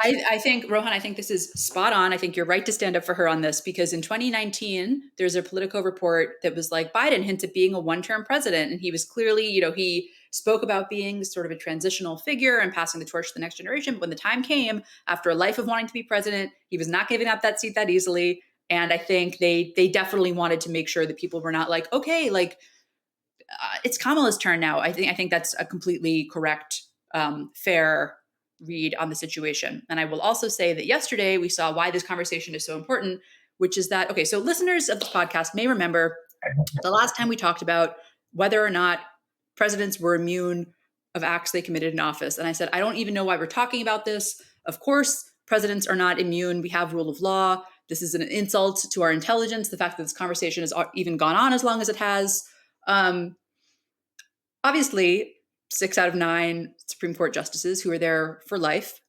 I think, Rohan, I think this is spot on. I think you're right to stand up for her on this because in 2019, there's a Politico report that was like Biden hints at being a one-term president. And he was clearly, he spoke about being sort of a transitional figure and passing the torch to the next generation. But when the time came, after a life of wanting to be president, he was not giving up that seat that easily. And I think they definitely wanted to make sure that people were not like, okay, like it's Kamala's turn now. I think that's a completely correct, fair read on the situation. And I will also say that yesterday we saw why this conversation is so important, which is that, okay, so listeners of this podcast may remember the last time we talked about whether or not presidents were immune of acts they committed in office. And I said, I don't even know why we're talking about this. Of course, presidents are not immune. We have rule of law. This is an insult to our intelligence. The fact that this conversation has even gone on as long as it has. Um, Obviously, 6 out of 9 Supreme Court justices who are there for life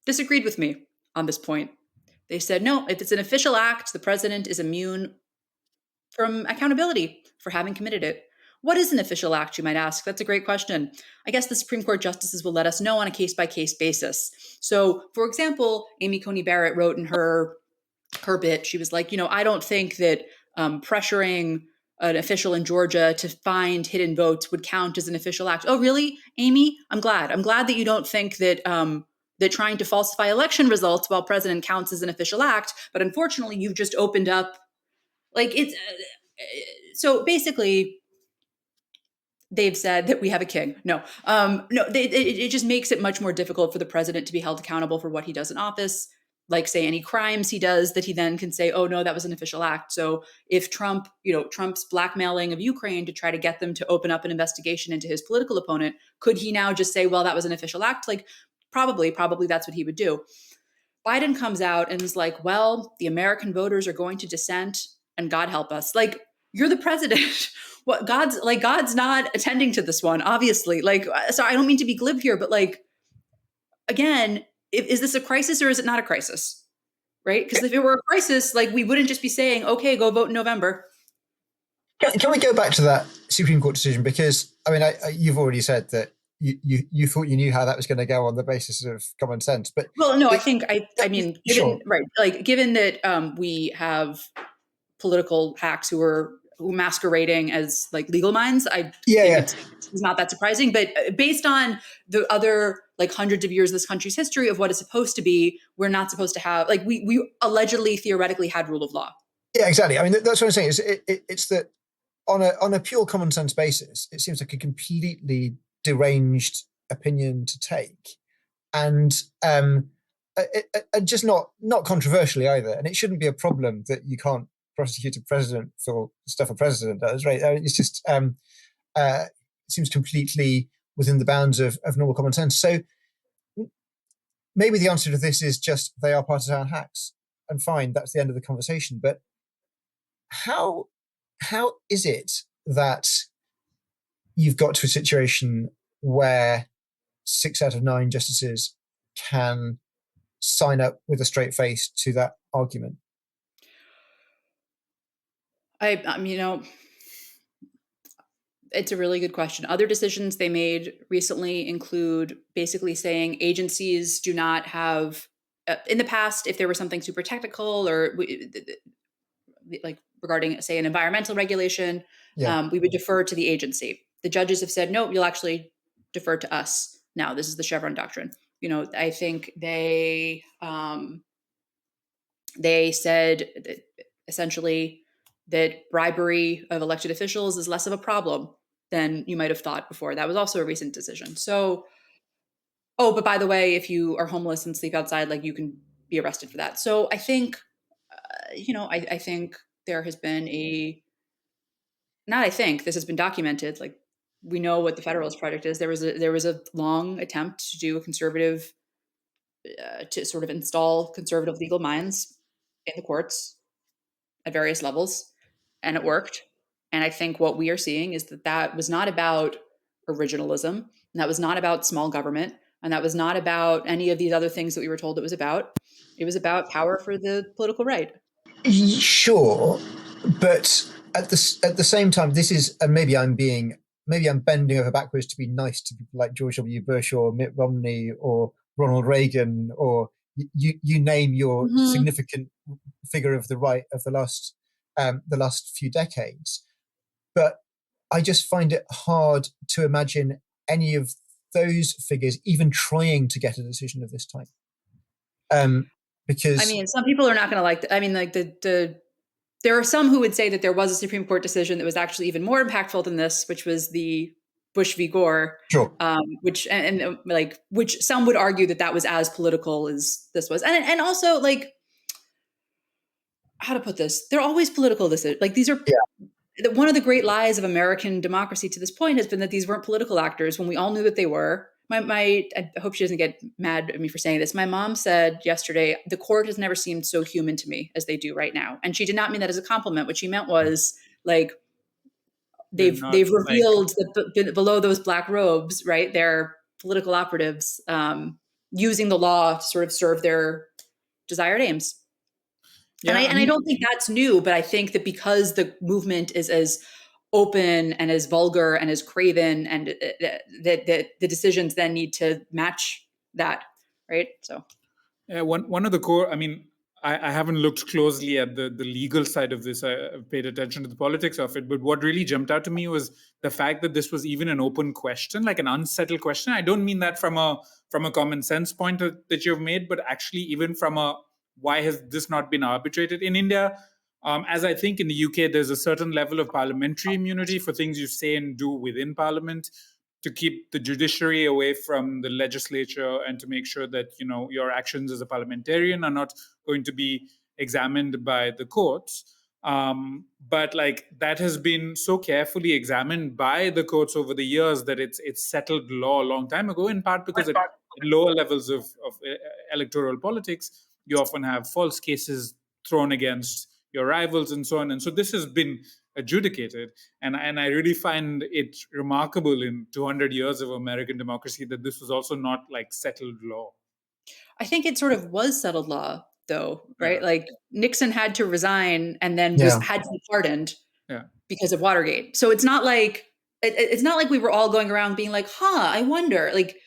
disagreed with me on this point. They said, no, if it's an official act, the president is immune from accountability for having committed it. What is an official act, you might ask? That's a great question. I guess the Supreme Court justices will let us know on a case-by-case basis. So, for example, Amy Coney Barrett wrote in her bit, she was like, I don't think that pressuring an official in Georgia to find hidden votes would count as an official act. Oh, really, Amy? I'm glad. I'm glad that you don't think that that trying to falsify election results while president counts as an official act. But unfortunately, you've just opened up, like it's. So basically, they've said that we have a king. No, it just makes it much more difficult for the president to be held accountable for what he does in office. Like, say, any crimes he does that he then can say, oh, no, that was an official act. So if Trump's blackmailing of Ukraine to try to get them to open up an investigation into his political opponent, could he now just say, well, that was an official act? Like, probably that's what he would do. Biden comes out and is like, well, the American voters are going to dissent and God help us. Like, you're the president. What God's not attending to this one, obviously. Like, so I don't mean to be glib here, but like, again, is this a crisis or is it not a crisis? Right? Because if it were a crisis, like we wouldn't just be saying, okay, go vote in November. Can we go back to that Supreme Court decision? Because I mean, you've already said that you thought you knew how that was going to go on the basis of common sense, but well, no, I mean, sure, right? Like, given that we have political hacks who are masquerading as like legal minds, I think it's not that surprising. But based on the other like hundreds of years of this country's history of what is supposed to be, we're not supposed to have, like, we allegedly theoretically had rule of law. Yeah, exactly. I mean, that's what I'm saying. It's that on a pure common sense basis, it seems like a completely deranged opinion to take, and just not controversially either. And it shouldn't be a problem that you can't prosecute a president for stuff a president does, right? It's just it seems completely within the bounds of normal common sense. So maybe the answer to this is just they are partisan hacks, and fine, that's the end of the conversation. But how is it that you've got to a situation where 6 out of 9 justices can sign up with a straight face to that argument? It's a really good question. Other decisions they made recently include basically saying agencies do not have, in the past, if there was something super technical or like regarding, say, an environmental regulation, we would defer to the agency. The judges have said, no, you'll actually defer to us. Now, this is the Chevron doctrine. I think they said that essentially that bribery of elected officials is less of a problem than you might have thought before. That was also a recent decision. So, but by the way, if you are homeless and sleep outside, like, you can be arrested for that. So I think, I think there has been this has been documented. Like, we know what the Federalist Project is. There was a long attempt to do a conservative, to sort of install conservative legal minds in the courts at various levels, and it worked. And I think what we are seeing is that was not about originalism, and that was not about small government, and that was not about any of these other things that we were told it was about. It was about power for the political right. Sure, but at the same time, this is, and maybe I'm bending over backwards to be nice to people like George W. Bush or Mitt Romney or Ronald Reagan, or you name your Mhm. significant figure of the right of the last few decades. But I just find it hard to imagine any of those figures even trying to get a decision of this type. I Because mean, some people are not going to like. I mean, like there are some who would say that there was a Supreme Court decision that was actually even more impactful than this, which was the Bush v. Gore, sure, which and like which some would argue that that was as political as this was, and also like how to put this, they're always political decisions. Like these are yeah, one of the great lies of American democracy to this point has been that these weren't political actors when we all knew that they were. I hope she doesn't get mad at me for saying this. My mom said yesterday, the court has never seemed so human to me as they do right now. And she did not mean that as a compliment. What she meant was like They're they've not like, revealed that below those black robes, right, they're political operatives using the law to sort of serve their desired aims. And yeah, I I mean, don't think that's new, but I think that because the movement is as open and as vulgar and as craven, and that the decisions then need to match that, right? So one of the core, I mean, I haven't looked closely at the legal side of this. I've paid attention to the politics of it. But what really jumped out to me was the fact that this was even an open question, like an unsettled question. I don't mean that from a common sense point that you've made, but actually even from a why has this not been arbitrated in India? As I think in the UK, there's a certain level of parliamentary immunity for things you say and do within Parliament, to keep the judiciary away from the legislature and to make sure that your actions as a parliamentarian are not going to be examined by the courts. But like that has been so carefully examined by the courts over the years that it's settled law a long time ago, in part because at lower levels of electoral politics you often have false cases thrown against your rivals and so on. And so this has been adjudicated. And I really find it remarkable in 200 years of American democracy that this was also not like settled law. I think it sort of was settled law, though, right? Yeah, Like Nixon had to resign and then yeah, had to be pardoned yeah. because of Watergate. So it's not like we were all going around being like, "Huh, I wonder." Like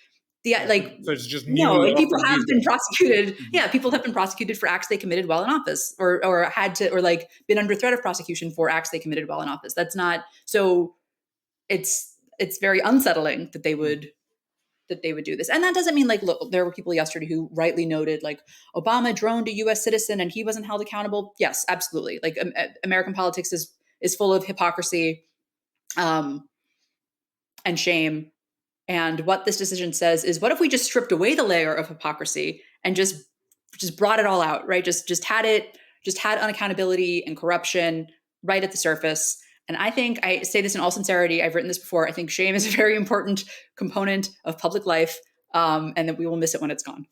like So it's just new no, like law people from have these been guys. prosecuted. Mhm. Yeah, people have been prosecuted for acts they committed while in office, or had to, or like been under threat of prosecution for acts they committed while in office. That's not so. It's very unsettling that they would do this. And that doesn't mean like, look, there were people yesterday who rightly noted like Obama droned a US citizen and he wasn't held accountable. Yes, absolutely. Like American politics is full of hypocrisy um, and shame. And what this decision says is, what if we just stripped away the layer of hypocrisy and just brought it all out, right? Just had unaccountability and corruption right at the surface. And I think I say this in all sincerity. I've written this before. I think shame is a very important component of public life, and that we will miss it when it's gone.